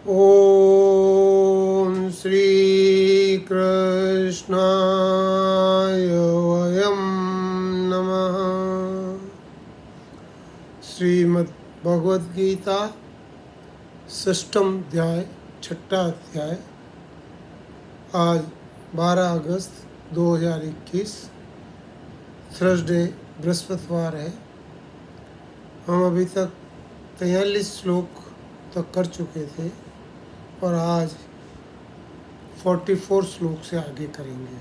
ओम श्री कृष्णाय वयं नमः। श्रीमद् भगवद गीता षष्ठम अध्याय छठा अध्याय। आज 12 अगस्त 2021 थर्सडे बृहस्पतिवार है। हम अभी तक 43 श्लोक तक कर चुके थे और आज 44 श्लोक से आगे करेंगे।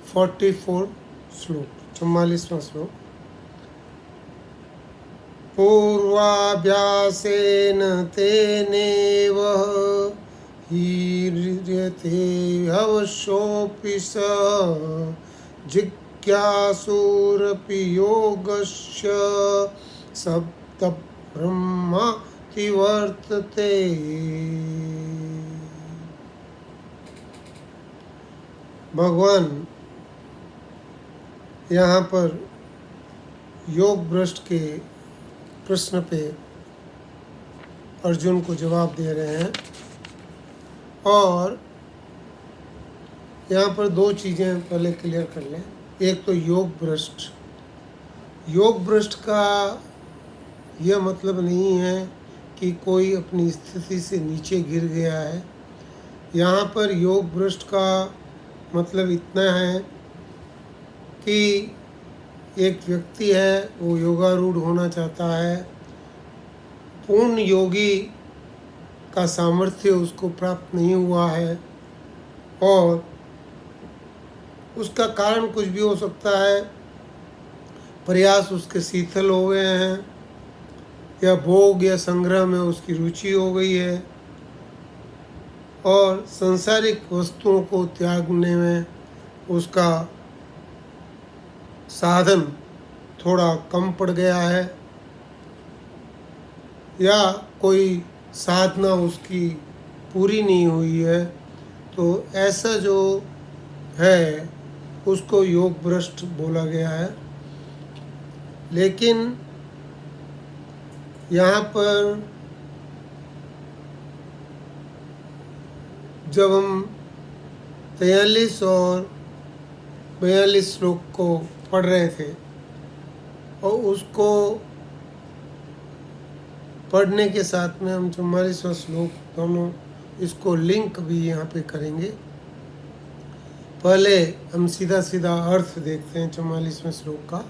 44 श्लोक 44वां श्लोक। पूर्वाभ्यासेन तेनेव हीर्यते हवशोऽपि स जिज्ञासुरपि योगस्य सप्तब्रह्माति वर्तते। भगवान यहाँ पर योग भ्रष्ट के प्रश्न पे अर्जुन को जवाब दे रहे हैं और यहाँ पर दो चीज़ें पहले क्लियर कर लें। एक तो योग भ्रष्ट। योग भ्रष्ट का यह मतलब नहीं है कि कोई अपनी स्थिति से नीचे गिर गया है। यहाँ पर योग भ्रष्ट का मतलब इतना है कि एक व्यक्ति है, वो योगारूढ़ होना चाहता है, पूर्ण योगी का सामर्थ्य उसको प्राप्त नहीं हुआ है और उसका कारण कुछ भी हो सकता है। प्रयास उसके शिथिल हो गए हैं या भोग या संग्रह में उसकी रुचि हो गई है और सांसारिक वस्तुओं को त्यागने में उसका साधन थोड़ा कम पड़ गया है या कोई साधना उसकी पूरी नहीं हुई है, तो ऐसा जो है उसको योग भ्रष्ट बोला गया है। लेकिन यहाँ पर जब हम 43 और 42 श्लोक को पढ़ रहे थे और उसको पढ़ने के साथ में हम 44वां श्लोक दोनों इसको लिंक भी यहाँ पे करेंगे। पहले हम सीधा सीधा अर्थ देखते हैं 44वें श्लोक का।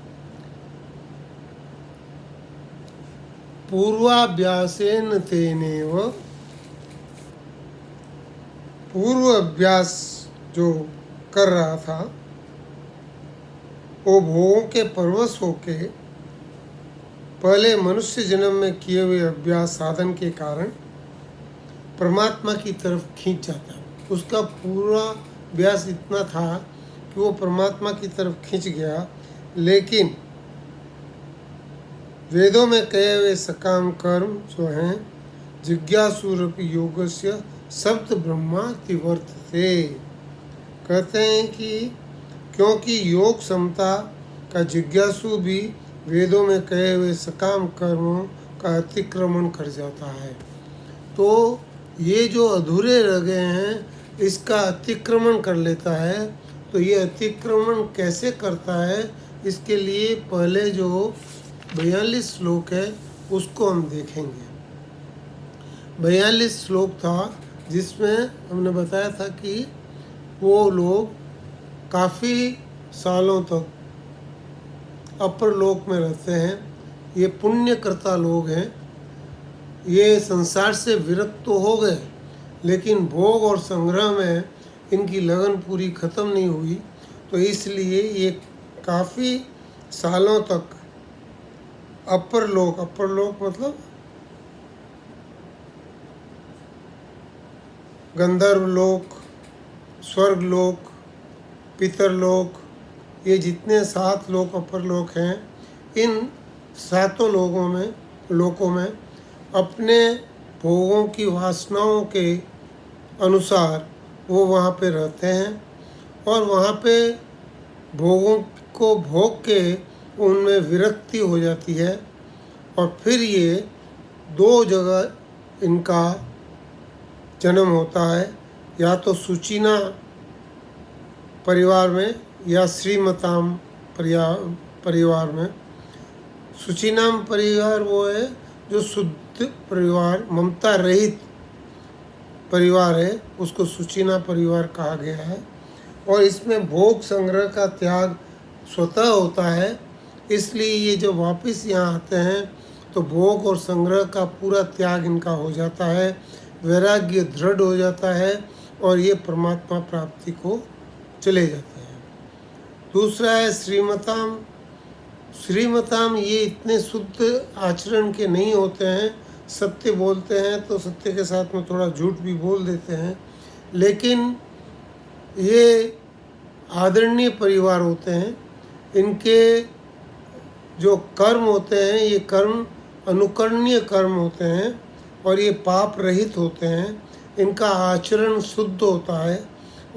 पूर्वाभ्यासेन तेनेव, पूर्व अभ्यास जो कर रहा था वो भोगों के परवश होके पहले मनुष्य जन्म में किए हुए अभ्यास साधन के कारण परमात्मा की तरफ खींच जाता है। उसका पूरा अभ्यास इतना था कि वो परमात्मा की तरफ खींच गया, लेकिन वेदों में कहे हुए सकाम कर्म जो हैं जिज्ञासुरपि योगस्य सप्त ब्रह्माति वर्तते, कहते हैं कि क्योंकि योग क्षमता का जिज्ञासु भी वेदों में कहे हुए सकाम कर्मों का अतिक्रमण कर जाता है। तो ये जो अधूरे रह गए हैं इसका अतिक्रमण कर लेता है। तो ये अतिक्रमण कैसे करता है, इसके लिए पहले जो 42 श्लोक है उसको हम देखेंगे। 42 श्लोक था जिसमें हमने बताया था कि वो लोग काफ़ी सालों तक अपर लोक में रहते हैं। ये पुण्यकर्ता लोग हैं। ये संसार से विरक्त तो हो गए, लेकिन भोग और संग्रह में इनकी लगन पूरी ख़त्म नहीं हुई, तो इसलिए ये काफ़ी सालों तक अपर लोक मतलब गंधर्व लोक, स्वर्ग लोक, पितर लोक, ये जितने 7 लोक अपर लोक हैं, इन 7 लोकों में अपने भोगों की वासनाओं के अनुसार वो वहाँ पे रहते हैं और वहाँ पे भोगों को भोग के उनमें विरक्ति हो जाती है और फिर ये 2 जगह इनका जन्म होता है, या तो सुचिना परिवार में या श्रीमताम परिवार में। सुचिनाम परिवार वो है जो शुद्ध परिवार, ममता रहित परिवार है, उसको सुचिना परिवार कहा गया है। और इसमें भोग संग्रह का त्याग स्वतः होता है, इसलिए ये जब वापस यहाँ आते हैं तो भोग और संग्रह का पूरा त्याग इनका हो जाता है, वैराग्य दृढ़ हो जाता है और ये परमात्मा प्राप्ति को चले जाते हैं। दूसरा है श्रीमताम। श्रीमताम ये इतने शुद्ध आचरण के नहीं होते हैं, सत्य बोलते हैं तो सत्य के साथ में थोड़ा झूठ भी बोल देते हैं, लेकिन ये आदरणीय परिवार होते हैं। इनके जो कर्म होते हैं ये कर्म अनुकरणीय कर्म होते हैं और ये पाप रहित होते हैं। इनका आचरण शुद्ध होता है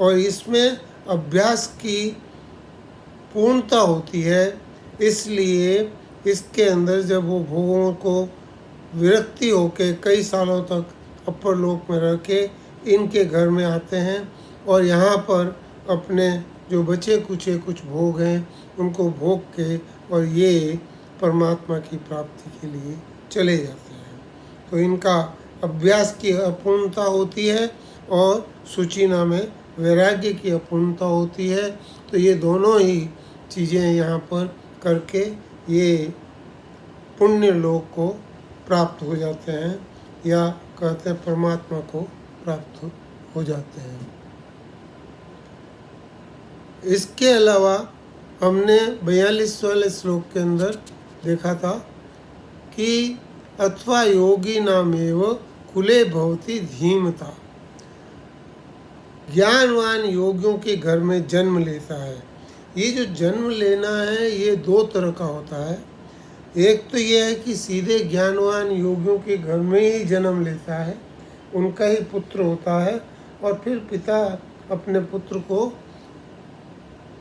और इसमें अभ्यास की पूर्णता होती है, इसलिए इसके अंदर जब वो भोगों को विरक्ति होके कई सालों तक अपर लोक में रह के इनके घर में आते हैं और यहाँ पर अपने जो बचे कुचे कुछ भोग हैं उनको भोग के और ये परमात्मा की प्राप्ति के लिए चले जाते हैं। तो इनका अभ्यास की अपूर्णता होती है और सुचिना में वैराग्य की अपूर्णता होती है। तो ये दोनों ही चीज़ें यहाँ पर करके ये पुण्य लोक को प्राप्त हो जाते हैं, या कहते हैं परमात्मा को प्राप्त हो जाते हैं। इसके अलावा हमने 42 वाले श्लोक के अंदर देखा था कि अथवा योगी नामेव कुले भवति धीमता, ज्ञानवान योगियों के घर में जन्म लेता है। ये जो जन्म लेना है ये दो तरह का होता है। एक तो ये है कि सीधे ज्ञानवान योगियों के घर में ही जन्म लेता है, उनका ही पुत्र होता है और फिर पिता अपने पुत्र को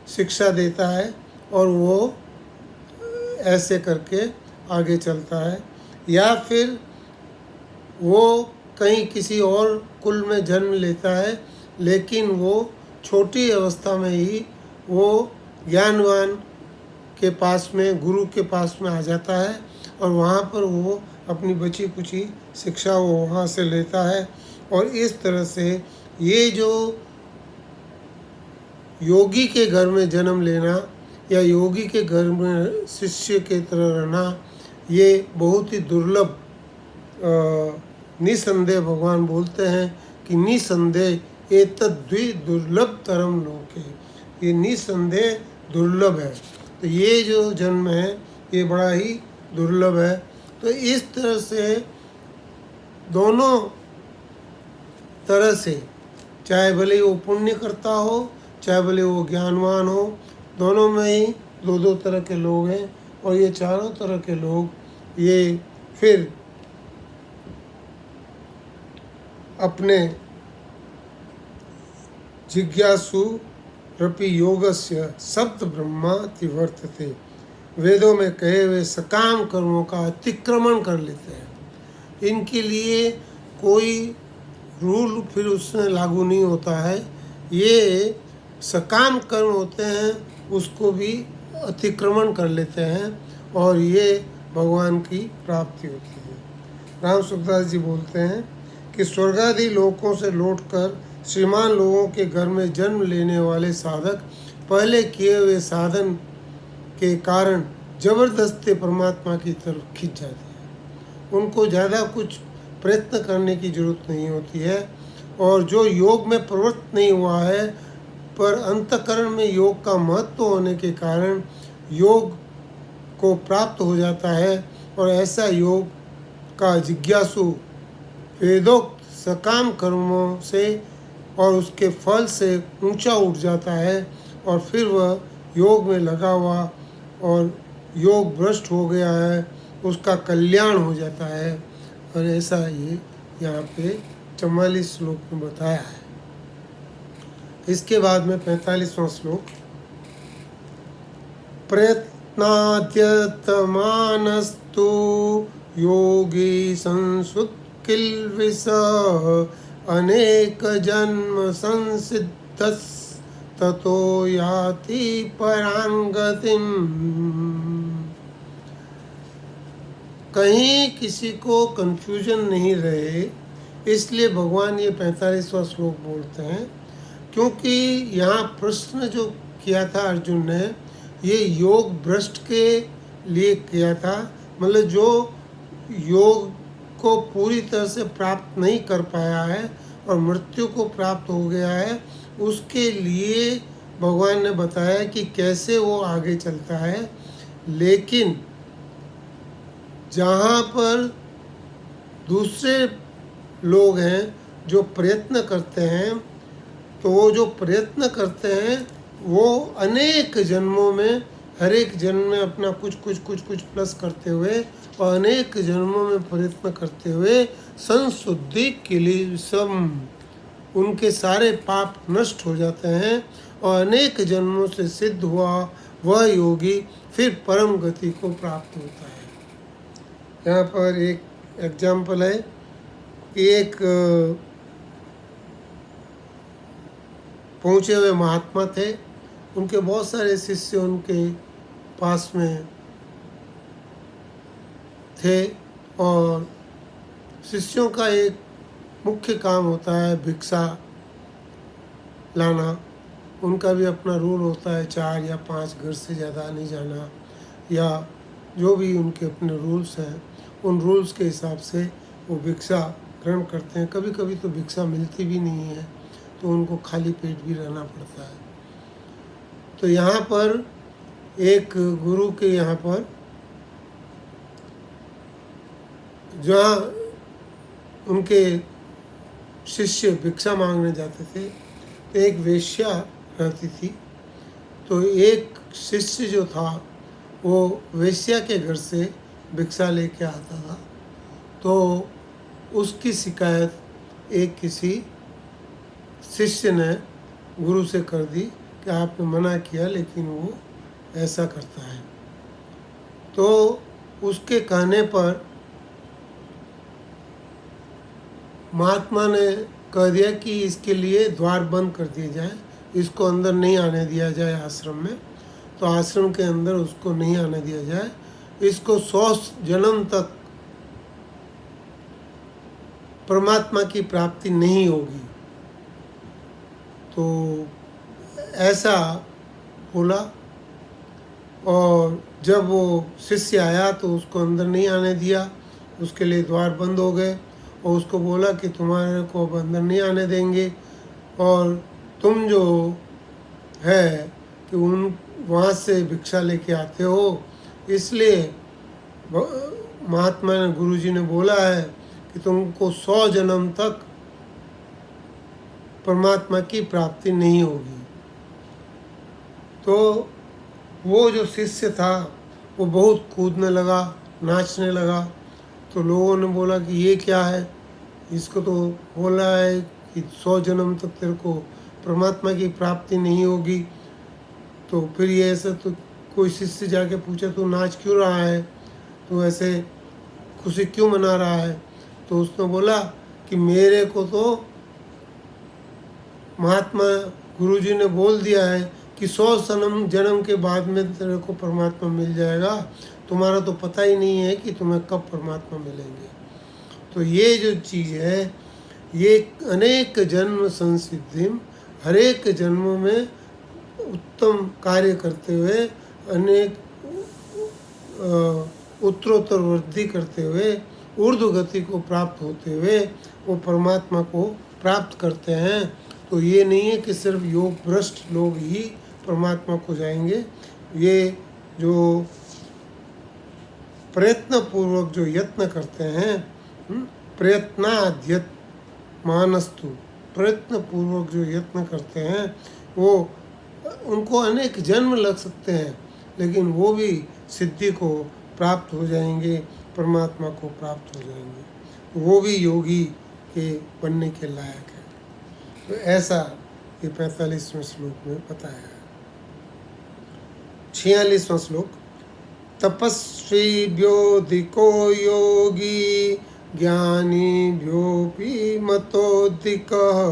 शिक्षा देता है और वो ऐसे करके आगे चलता है। या फिर वो कहीं किसी और कुल में जन्म लेता है, लेकिन वो छोटी अवस्था में ही वो ज्ञानवान के पास में, गुरु के पास में आ जाता है और वहाँ पर वो अपनी बची कुची शिक्षा वो वहाँ से लेता है। और इस तरह से ये जो योगी के घर में जन्म लेना या योगी के घर में शिष्य के तरह रहना, ये बहुत ही दुर्लभ, निसंदेह भगवान बोलते हैं कि निसंदेह एतद्वि दुर्लभ तरम लोके, ये निसंदेह दुर्लभ है। तो ये जो जन्म है ये बड़ा ही दुर्लभ है। तो इस तरह से दोनों तरह से, चाहे भले वो पुण्य करता हो चाहे भले वो ज्ञानवान हो, दोनों में ही दो दो तरह के लोग हैं। और ये चारों तरह के लोग ये फिर अपने जिज्ञासु रपि योगस्य सप्त ब्रह्माति वर्तते, वेदों में कहे हुए सकाम कर्मों का अतिक्रमण कर लेते हैं। इनके लिए कोई रूल फिर उसमें लागू नहीं होता है। ये सकाम कर्म होते हैं उसको भी अतिक्रमण कर लेते हैं और ये भगवान की प्राप्ति होती है। राम सुखदास जी बोलते हैं कि स्वर्गादि लोकों से लौटकर श्रीमान लोगों के घर में जन्म लेने वाले साधक पहले किए हुए साधन के कारण जबरदस्ती परमात्मा की तरफ खिंच जाते हैं। उनको ज़्यादा कुछ प्रयत्न करने की जरूरत नहीं होती है। और जो योग में प्रवृत्त नहीं हुआ है पर अंतःकरण में योग का महत्व होने के कारण योग को प्राप्त हो जाता है। और ऐसा योग का जिज्ञासु वेदोक्त सकाम कर्मों से और उसके फल से ऊंचा उठ जाता है और फिर वह योग में लगा हुआ और योग भ्रष्ट हो गया है उसका कल्याण हो जाता है। और ऐसा ये यहाँ पे 44 श्लोक में बताया है। इसके बाद में 45वां श्लोक, प्रयत्नाद्यतमानस्तु योगी संसुत किल्विष अनेक जन्म संसिद्धस् ततो याति परांगतिम। कहीं किसी को कंफ्यूजन नहीं रहे, इसलिए भगवान ये 45वां श्लोक बोलते हैं, क्योंकि यहाँ प्रश्न जो किया था अर्जुन ने, ये योग भ्रष्ट के लिए किया था। मतलब जो योग को पूरी तरह से प्राप्त नहीं कर पाया है और मृत्यु को प्राप्त हो गया है, उसके लिए भगवान ने बताया कि कैसे वो आगे चलता है। लेकिन जहाँ पर दूसरे लोग हैं जो प्रयत्न करते हैं, तो वो जो प्रयत्न करते हैं वो अनेक जन्मों में, हर एक जन्म में अपना कुछ प्लस करते हुए और अनेक जन्मों में प्रयत्न करते हुए संशुद्धि के लिए सब उनके सारे पाप नष्ट हो जाते हैं और अनेक जन्मों से सिद्ध हुआ वह योगी फिर परम गति को प्राप्त होता है। यहाँ पर एक एग्जाम्पल है कि एक पहुँचे हुए महात्मा थे, उनके बहुत सारे शिष्य उनके पास में थे और शिष्यों का एक मुख्य काम होता है भिक्षा लाना। उनका भी अपना रूल होता है, 4 या 5 घर से ज़्यादा नहीं जाना, या जो भी उनके अपने रूल्स हैं, उन रूल्स के हिसाब से वो भिक्षा ग्रहण करते हैं। कभी कभी तो भिक्षा मिलती भी नहीं है, तो उनको खाली पेट भी रहना पड़ता है। तो यहाँ पर एक गुरु के यहाँ पर जहाँ उनके शिष्य भिक्षा मांगने जाते थे, तो एक वेश्या रहती थी। तो एक शिष्य जो था वो वेश्या के घर से भिक्षा लेके आता था। तो उसकी शिकायत एक किसी शिष्य ने गुरु से कर दी कि आपने मना किया लेकिन वो ऐसा करता है। तो उसके कहने पर महात्मा ने कह दिया कि इसके लिए द्वार बंद कर दिए जाए, इसको अंदर नहीं आने दिया जाए आश्रम में। तो आश्रम के अंदर उसको नहीं आने दिया जाए, इसको 100 जन्म तक परमात्मा की प्राप्ति नहीं होगी। तो ऐसा बोला और जब वो शिष्य आया तो उसको अंदर नहीं आने दिया, उसके लिए द्वार बंद हो गए और उसको बोला कि तुम्हारे को अब अंदर नहीं आने देंगे और तुम जो है कि उन वहाँ से भिक्षा लेके आते हो, इसलिए महात्मा ने, गुरुजी ने बोला है कि तुमको 100 जन्म तक परमात्मा की प्राप्ति नहीं होगी। तो वो जो शिष्य था वो बहुत कूदने लगा, नाचने लगा। तो लोगों ने बोला कि ये क्या है, इसको तो बोला है कि 100 जन्म तक तेरे को परमात्मा की प्राप्ति नहीं होगी। तो फिर ये ऐसा, तो कोई शिष्य जाके पूछा तू नाच क्यों रहा है, तू ऐसे खुशी क्यों मना रहा है? तो उसने बोला कि मेरे को तो महात्मा गुरुजी ने बोल दिया है कि 100 जन्म के बाद में तेरे को परमात्मा मिल जाएगा, तुम्हारा तो पता ही नहीं है कि तुम्हें कब परमात्मा मिलेंगे। तो ये जो चीज़ है, ये अनेक जन्म संसिद्धिम, हर एक जन्मों में उत्तम कार्य करते हुए, अनेक उत्तरोत्तर वृद्धि करते हुए, ऊर्ध्व गति को प्राप्त होते हुए वो परमात्मा को प्राप्त करते हैं। तो ये नहीं है कि सिर्फ योग भ्रष्ट लोग ही परमात्मा को जाएंगे। ये जो प्रयत्न पूर्वक जो यत्न करते हैं, प्रयत्नाद्यत मानस्तु, प्रयत्न पूर्वक जो यत्न करते हैं वो, उनको अनेक जन्म लग सकते हैं लेकिन वो भी सिद्धि को प्राप्त हो जाएंगे, परमात्मा को प्राप्त हो जाएंगे, वो भी योगी के बनने के लायक है। तो ऐसा ये 45वें श्लोक में बताया है। 46वां श्लोक, तपस्वी व्योधिको योगी ज्ञानिभ्योऽपि मतोऽधिकः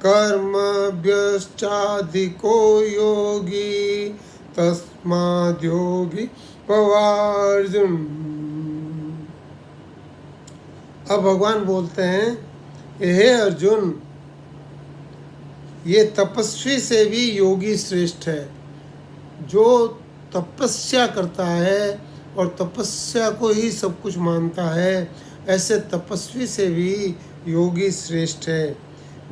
कर्मभ्यश्चाधिको योगी तस्माद्योगी भवार्जुन। अब भगवान बोलते हैं, हे अर्जुन, ये तपस्वी से भी योगी श्रेष्ठ है। जो तपस्या करता है और तपस्या को ही सब कुछ मानता है, ऐसे तपस्वी से भी योगी श्रेष्ठ है।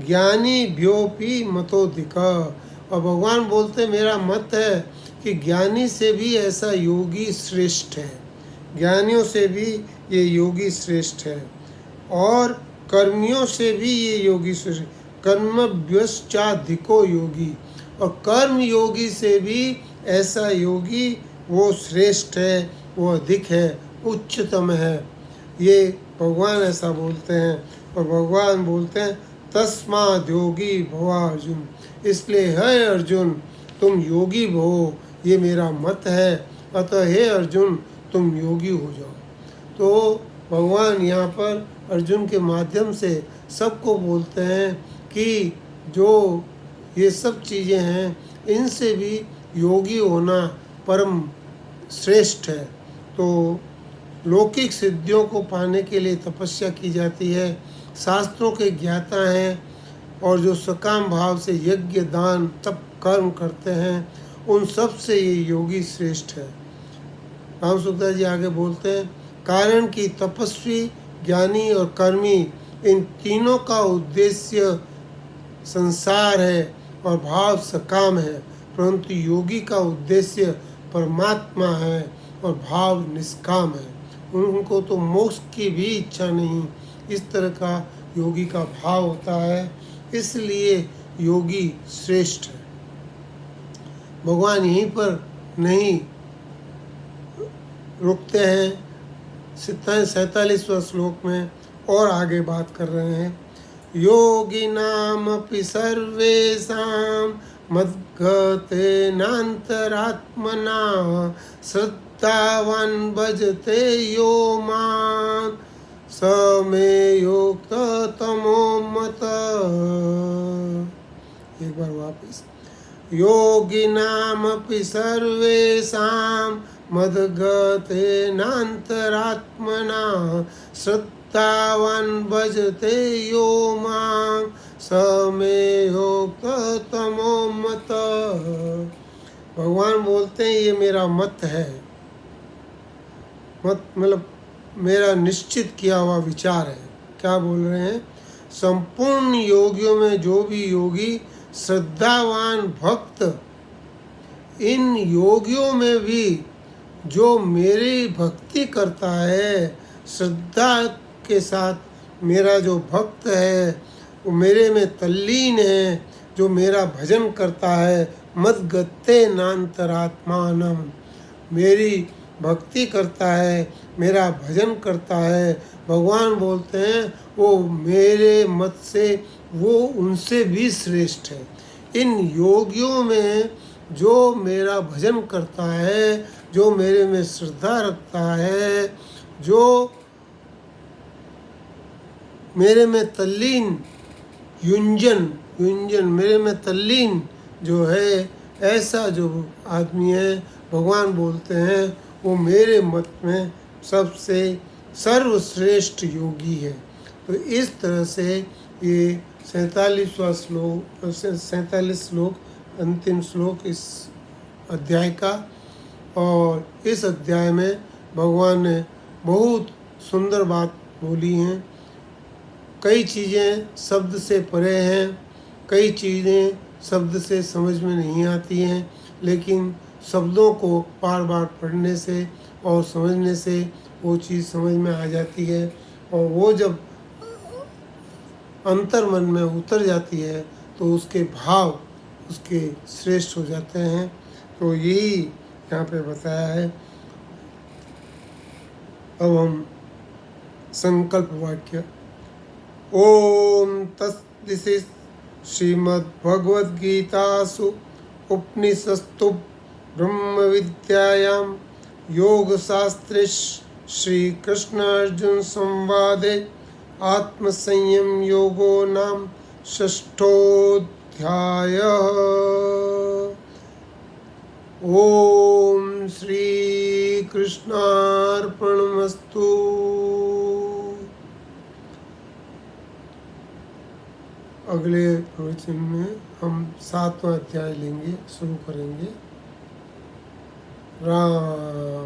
ज्ञानी भ्योपि मतोधिक। और भगवान बोलते मेरा मत है कि ज्ञानी से भी ऐसा योगी श्रेष्ठ है, ज्ञानियों से भी ये योगी श्रेष्ठ है, और कर्मियों से भी ये योगी श्रेष्ठ, कर्मभ्यश्चाधिको योगी, और कर्म योगी से भी ऐसा योगी वो श्रेष्ठ है, वो अधिक है, उच्चतम है। ये भगवान ऐसा बोलते हैं। और भगवान बोलते हैं तस्माद् योगी भव अर्जुन, इसलिए है अर्जुन तुम योगी भो, ये मेरा मत है। अतः हे अर्जुन तुम योगी हो जाओ। तो भगवान यहाँ पर अर्जुन के माध्यम से सबको बोलते हैं कि जो ये सब चीज़ें हैं इनसे भी योगी होना परम श्रेष्ठ है। तो लौकिक सिद्धियों को पाने के लिए तपस्या की जाती है, शास्त्रों के ज्ञाता हैं, और जो सकाम भाव से यज्ञ दान तप कर्म करते हैं उन सब से ये योगी श्रेष्ठ है। राम सुखदास जी आगे बोलते हैं, कारण कि तपस्वी ज्ञानी और कर्मी इन तीनों का उद्देश्य संसार है और भाव सकाम है, परंतु योगी का उद्देश्य परमात्मा है और भाव निष्काम है। उनको तो मोक्ष की भी इच्छा नहीं, इस तरह का योगी का भाव होता है, इसलिए योगी श्रेष्ठ है। भगवान यहीं पर नहीं रुकते हैं, 47वें श्लोक में और आगे बात कर रहे हैं। योगिनामपि सर्वेषां मद्गतेनान्तरात्मना श्रद्धावान् भजते यो मां स मे युक्ततमो मतः। एक बार वापस। योगिनामपि सर्वेषां मद्गतेनान्तरात्मना श्रद्धावान् भजते यो मां स मे युक्ततमो मतः। भगवान बोलते हैं ये मेरा मत है, मत मतलब मेरा निश्चित किया हुआ विचार है। क्या बोल रहे हैं? संपूर्ण योगियों में जो भी योगी श्रद्धावान भक्त, इन योगियों में भी जो मेरी भक्ति करता है, श्रद्धा के साथ मेरा जो भक्त है वो मेरे में तल्लीन है, जो मेरा भजन करता है, मद्गतेनान्तरात्मानं, मेरी भक्ति करता है, मेरा भजन करता है। भगवान बोलते हैं वो मेरे मत से वो उनसे भी श्रेष्ठ है। इन योगियों में जो मेरा भजन करता है, जो मेरे में श्रद्धा रखता है, जो मेरे में तल्लीन युंजन मेरे में तल्लीन जो है, ऐसा जो आदमी है, भगवान बोलते हैं वो मेरे मत में सबसे सर्वश्रेष्ठ योगी है। तो इस तरह से ये 47 श्लोक अंतिम श्लोक इस अध्याय का, और इस अध्याय में भगवान ने बहुत सुंदर बात बोली हैं। कई चीज़ें शब्द से परे हैं, कई चीज़ें शब्द से समझ में नहीं आती हैं, लेकिन शब्दों को बार बार पढ़ने से और समझने से वो चीज़ समझ में आ जाती है, और वो जब अंतर मन में उतर जाती है तो उसके भाव उसके श्रेष्ठ हो जाते हैं। तो यही यहाँ पे बताया है। अब हम संकल्प वाक्य। ओम तत्सदिति श्रीमद्भगवद्गीतासु उपनिषत्सु ब्रह्म विद्यायां योगशास्त्रे श्री कृष्ण अर्जुन संवादे आत्मसंयम योगो नाम षष्ठोऽध्याय। ओम श्री कृष्णार्पणमस्तु। अगले प्रवचन में हम 7वां अध्याय लेंगे, शुरू करेंगे। राम